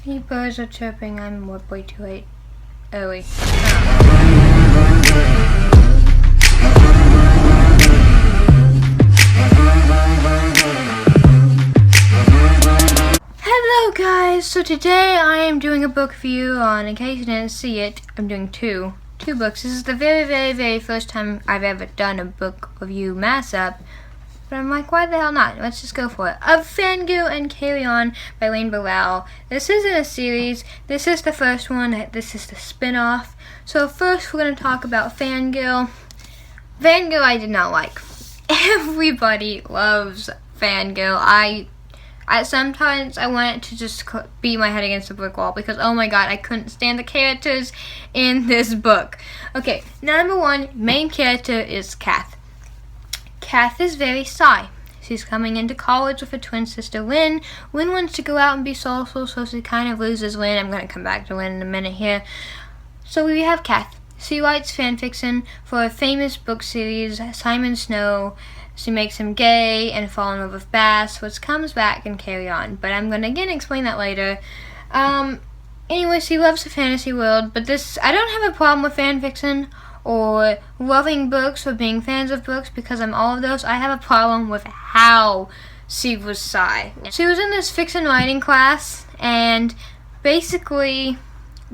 The birds are chirping. I'm way too late. Early. Hello guys, so today I am doing a book review on, in case you didn't see it, I'm doing two books. This is the very first time I've ever done a book review mass-up, but I'm like, why the hell not? Let's just go for it. Of Fangirl and Carry On by Lane Burrell. This isn't a series, this is the first one, this is the spin-off. So first we're going to talk about Fangirl. Fangirl I did not like. Everybody loves Fangirl. I sometimes I wanted to just beat my head against a brick wall because, oh my god, I couldn't stand the characters in this book. Okay, number one, main character is Kath. Kath is very shy. She's coming into college with her twin sister, Lynn. Lynn wants to go out and be social, so she kind of loses Lynn. I'm going to come back to Lynn in a minute here. So we have Kath. She writes fanfiction for a famous book series, Simon Snow. She makes him gay and fall in love with Bass, which comes back and Carry On. But I'm going to again explain that later. Anyway, she loves the fantasy world, but I don't have a problem with fanfiction or loving books or being fans of books because I'm all of those. I have a problem with how she was shy. She was in this fiction writing class, and basically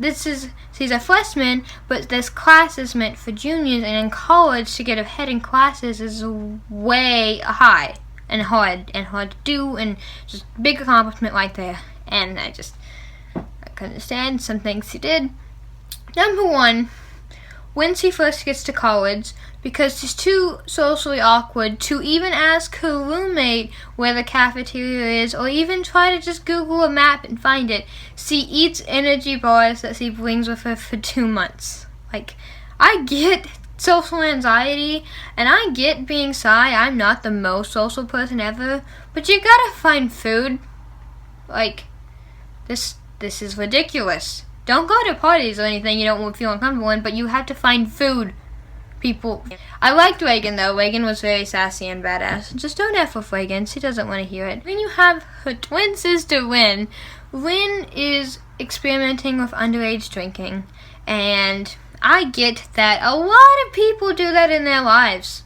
she's a freshman, but this class is meant for juniors, and in college to get ahead in classes is way high and hard to do, and just big accomplishment right there. And I couldn't understand some things she did. Number one, when she first gets to college, because she's too socially awkward to even ask her roommate where the cafeteria is, or even try to just Google a map and find it. She eats energy bars that she brings with her for 2 months. Like, I get social anxiety, and I get being shy. I'm not the most social person ever, but you gotta find food. Like, this is ridiculous. Don't go to parties or anything you don't feel uncomfortable in, but you have to find food. People. I liked Reagan though. Reagan was very sassy and badass. Just don't F with Reagan. She doesn't want to hear it. Then you have her twin sister, Lynn. Lynn is experimenting with underage drinking. And I get that a lot of people do that in their lives.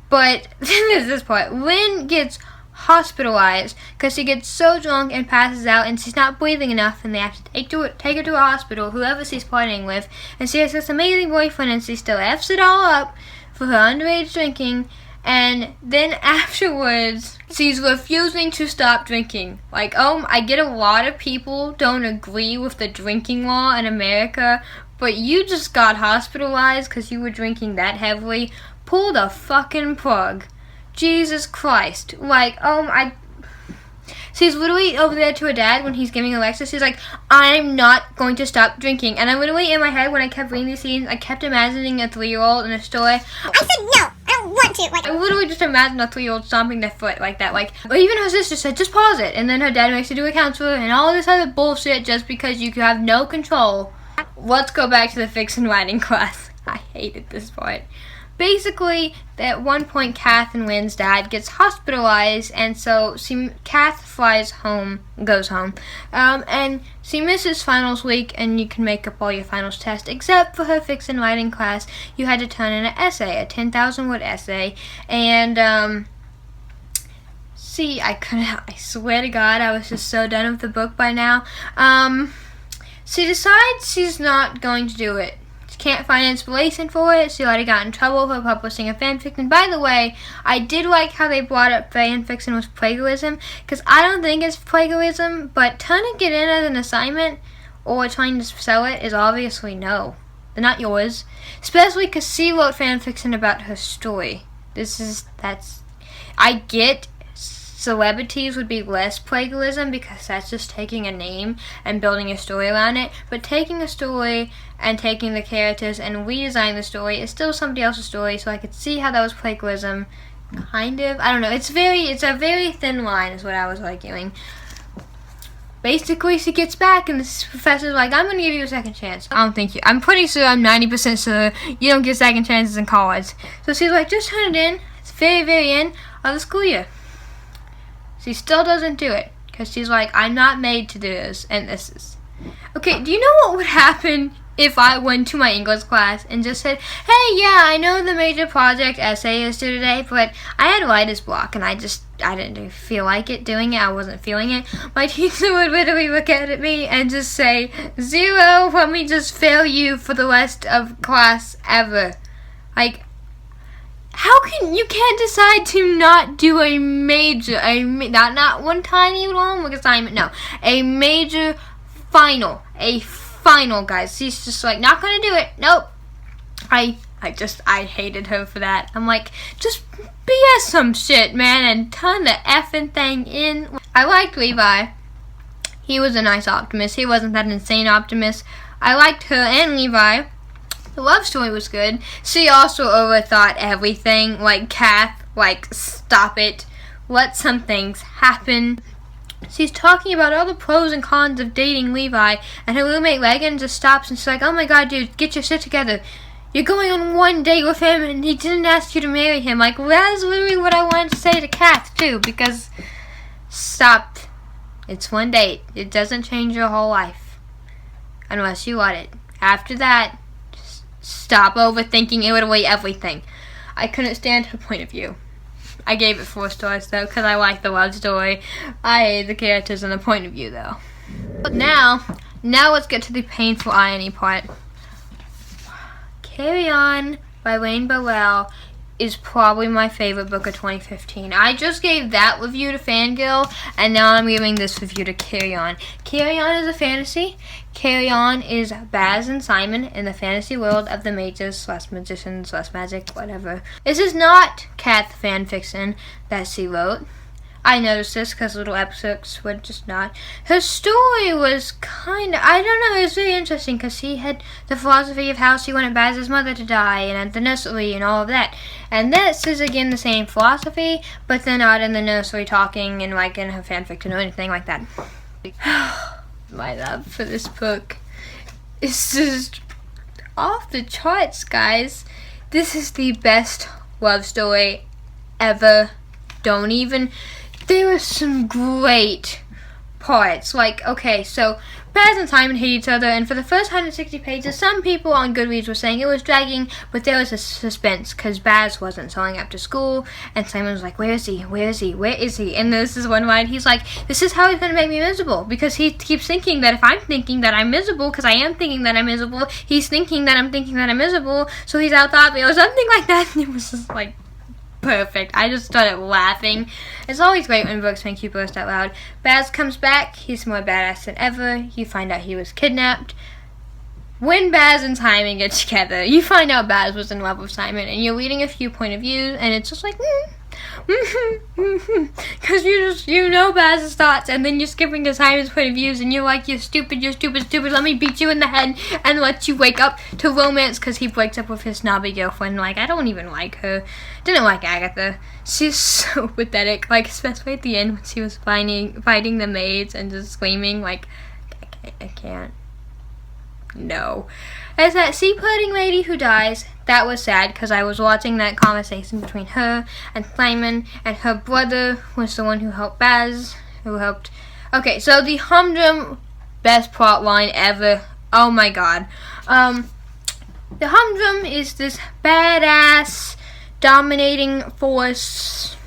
But there's this part. Lynn gets hospitalized because she gets so drunk and passes out, and she's not breathing enough, and they have to take her to a hospital, whoever she's partying with, and she has this amazing boyfriend, and she still F's it all up for her underage drinking, and then afterwards she's refusing to stop drinking. Like, I get a lot of people don't agree with the drinking law in America, but you just got hospitalized because you were drinking that heavily. Pull the fucking plug. Jesus Christ. Like, she's literally over there to her dad when he's giving a lecture. She's like, I'm not going to stop drinking. And I literally, in my head, when I kept reading these scenes, I kept imagining a 3-year-old in a store. I said, no, I don't want to. Like, I literally just imagined a 3-year-old stomping their foot like that. Like, or even her sister said, just pause it. And then her dad makes her do a counselor and all this other bullshit just because you have no control. Let's go back to the fiction writing class. I hated this part. Basically, at one point, Kath and Lynn's dad gets hospitalized, and so Kath goes home, and she misses finals week, and you can make up all your finals tests, except for her fiction writing class. You had to turn in an essay, a 10,000-word essay, and, I swear to God, I was just so done with the book by now. She decides she's not going to do it. Can't find inspiration for it. She already got in trouble for publishing a fanfiction. By the way, I did like how they brought up fanfiction was plagiarism, because I don't think it's plagiarism, but turning it in as an assignment or trying to sell it is obviously no. They're not yours. Especially because she wrote fanfiction about her story. I get celebrities would be less plagiarism because that's just taking a name and building a story around it, but taking a story and taking the characters and redesigning the story is still somebody else's story, so I could see how that was plagiarism, kind of. I don't know, it's a very thin line is what I was arguing. Basically, she gets back and this professor's like, I'm going to give you a second chance. I'm pretty sure, I'm 90% sure you don't get second chances in college. So she's like, just turn it in, it's very end of the school year. She still doesn't do it, because because she's like, I'm not made to do this, and this is. Okay, do you know what would happen if I went to my English class and just said, hey, yeah, I know the major project essay is due today, but I had writer's block and I didn't feel like doing it. I wasn't feeling it. My teacher would literally look at me and just say, 0, let me just fail you for the rest of class ever. Like, you can't decide to not do a major, not one tiny little homework assignment, no, a major final, guys. She's just like, not gonna do it. Nope. I hated her for that. I'm like, just BS some shit, man, and turn the effing thing in. I liked Levi. He was a nice optimist. He wasn't that insane optimist. I liked her and Levi. The love story was good. She also overthought everything. Like, Kath, like, stop it. Let some things happen. She's talking about all the pros and cons of dating Levi, and her roommate Reagan just stops and she's like, oh my god, dude, get your shit together. You're going on one date with him and he didn't ask you to marry him. Like, that's literally what I wanted to say to Kath, too, because stop. It's one date. It doesn't change your whole life. Unless you want it. After that, stop overthinking it literally everything. I couldn't stand her point of view. I gave it 4 stars though, because I like the love story. I hate the characters and the point of view though. But now let's get to the painful irony part. Carry On by Wayne Burrell is probably my favorite book of 2015. I just gave that review to Fangirl, and now I'm giving this review to Carry On. Carry On is a fantasy. Carry On is Baz and Simon in the fantasy world of the mages / magicians / magic, whatever. This is not Kath fanfiction that she wrote. I noticed this because little episodes were just not. Her story was kind of, I don't know, it was very interesting because she had the philosophy of how she wanted Baz's mother to die and at the nursery and all of that. And this is again the same philosophy, but they're not in the nursery talking and like in her fanfiction or anything like that. My love for this book is just off the charts, guys. This is the best love story ever. There were some great parts. Like, okay, so Baz and Simon hate each other, and for the first 160 pages, some people on Goodreads were saying it was dragging, but there was a suspense, because Baz wasn't showing up to school, and Simon was like, where is he? Where is he? Where is he? And this is one line, he's like, this is how he's going to make me miserable, because he keeps thinking that if I'm thinking that I'm miserable, because I am thinking that I'm miserable, he's thinking that I'm thinking that I'm miserable, so he's out thought me, or something like that, and it was just like, perfect. I just started laughing. It's always great when books make you burst out loud. Baz comes back. He's more badass than ever. You find out he was kidnapped. When Baz and Simon get together, you find out Baz was in love with Simon, and you're reading a few point of views, and it's just like, because you know Baz's thoughts, and then you're skipping to Simon's point of views, and you're like, you're stupid, let me beat you in the head, and let you wake up to romance, because he breaks up with his snobby girlfriend. Like, I don't even like her. Didn't like Agatha. She's so pathetic, like, especially at the end when she was fighting the maids and just screaming, like, I can't. No. As that sea-pudding lady who dies, that was sad because I was watching that conversation between her and Simon, and her brother was the one who helped Baz, Okay, so the humdrum best plot line ever. Oh my god. The humdrum is this badass, dominating force.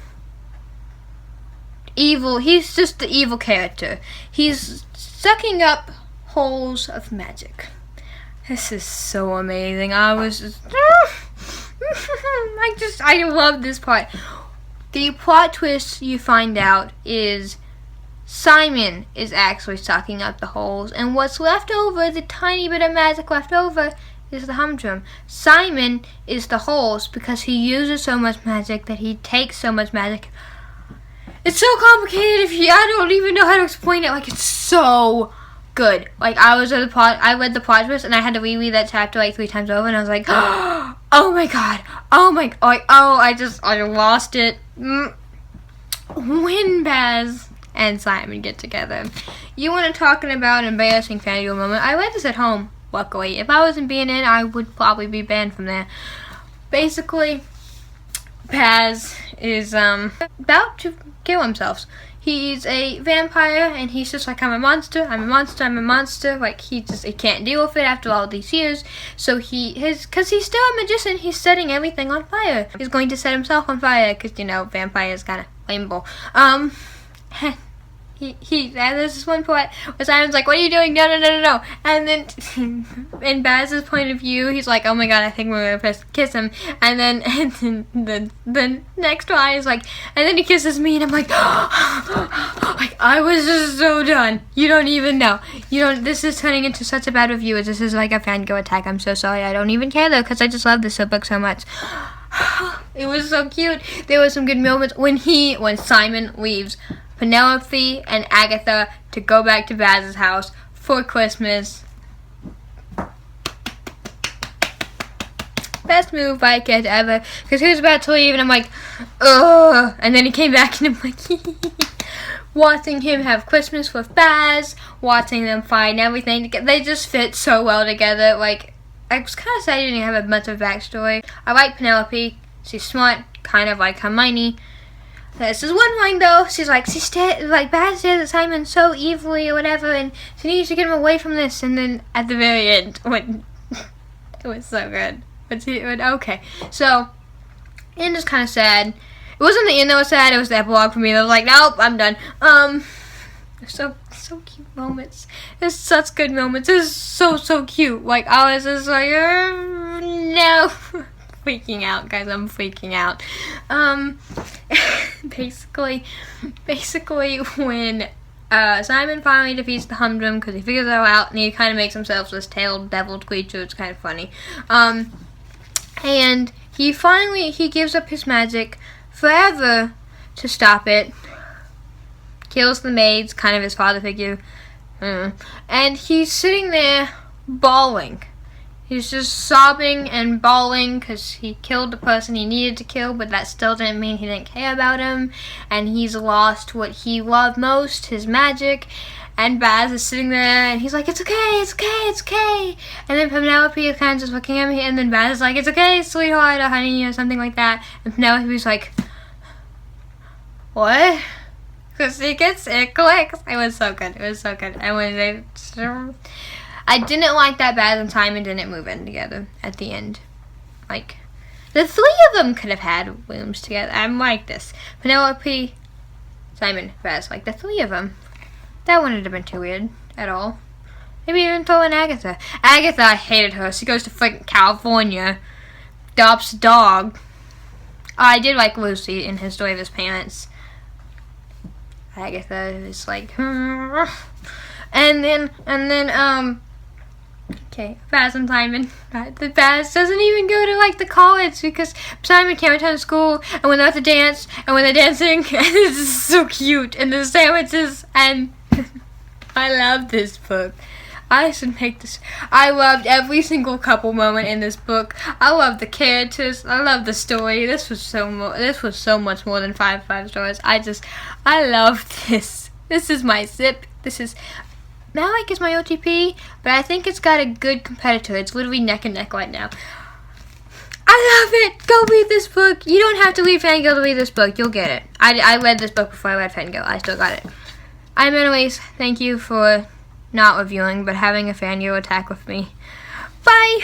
Evil. He's just the evil character. He's sucking up holes of magic. This is so amazing. I was just I love this part. The plot twist you find out is Simon is actually sucking up the holes, and what's left over, the tiny bit of magic left over, is the humdrum. Simon is the holes because he uses so much magic that he takes so much magic. It's so complicated. I don't even know how to explain it. Like, it's so good. Like, I read the plot twist and I had to reread that chapter like 3 times over, and I was like, oh my god, I lost it. When Baz and Simon get together, you want to talking about an embarrassing fangirl moment. I read this at home, luckily. If I wasn't being in, I would probably be banned from there. Basically, Baz is about to kill himself. he's a vampire, and he's just like, I'm a monster, I'm a monster, I'm a monster. Like, he can't deal with it after all these years. So cause he's still a magician, he's setting everything on fire. He's going to set himself on fire, cause you know, vampires kind of flammable. There's this one point where Simon's like, what are you doing? No. And then, in Baz's point of view, he's like, oh my god, I think we're gonna kiss him. And then the next one is like, and then he kisses me, and I'm like, like, I was just so done. You don't even know. This is turning into such a bad review. This is like a fangirl attack. I'm so sorry. I don't even care though, because I just love this book so much. It was so cute. There were some good moments when Simon leaves Penelope and Agatha to go back to Baz's house for Christmas. Best move by a kid ever, because he was about to leave and I'm like, ugh, and then he came back and I'm like, watching him have Christmas with Baz, watching them find everything together. They just fit so well together. Like, I was kind of sad he didn't have a bunch of backstory. I like Penelope. She's smart, kind of like Hermione. This is one line though. She's like, Baz stares at Simon so evilly or whatever, and she needs to get him away from this. And then at the very end, when it was so good. Okay, so the end is kind of sad. It wasn't the end that was sad. It was the epilogue for me. That was like, nope, I'm done. So cute moments. There's such good moments. It's so cute. Like, I was just like, no. Freaking out, guys. I'm freaking out. Basically, when Simon finally defeats the Humdrum, because he figures it all out, and he kind of makes himself this tailed deviled creature. It's kind of funny. And he gives up his magic forever to stop it. Kills the maids, kind of his father figure. And he's sitting there bawling. He's just sobbing and bawling because he killed the person he needed to kill, but that still didn't mean he didn't care about him. And he's lost what he loved most, his magic. And Baz is sitting there and he's like, it's okay. And then Penelope is kind of just looking at me, and then Baz is like, it's okay, sweetheart, or honey, or something like that. And Penelope's like, what? Because it clicks. It was so good. And when I didn't like that Baz and Simon didn't move in together at the end. Like, the three of them could have had rooms together. I'm like this. Penelope, Simon, Baz. Like, the three of them. That wouldn't have been too weird at all. Maybe even throw in Agatha. Agatha, I hated her. She goes to freaking California. Adopts a dog. I did like Lucy in His Story of His Parents. Agatha is like, and then, okay, Baz and Simon. The Baz doesn't even go to, like, the college because Simon can't return to school, and when they're at the dance, and when they're dancing, and this is so cute, and the sandwiches, and I love this book. I should make this. I loved every single couple moment in this book. I love the characters. I love the story. This was so much more than 5 stars. I love this. This is my zip. This is Malik is my OTP, but I think it's got a good competitor. It's literally neck and neck right now. I love it. Go read this book. You don't have to read Fangirl to read this book. You'll get it. I read this book before I read Fangirl. I still got it. I'm Annalyse. Thank you for not reviewing, but having a fangirl attack with me. Bye!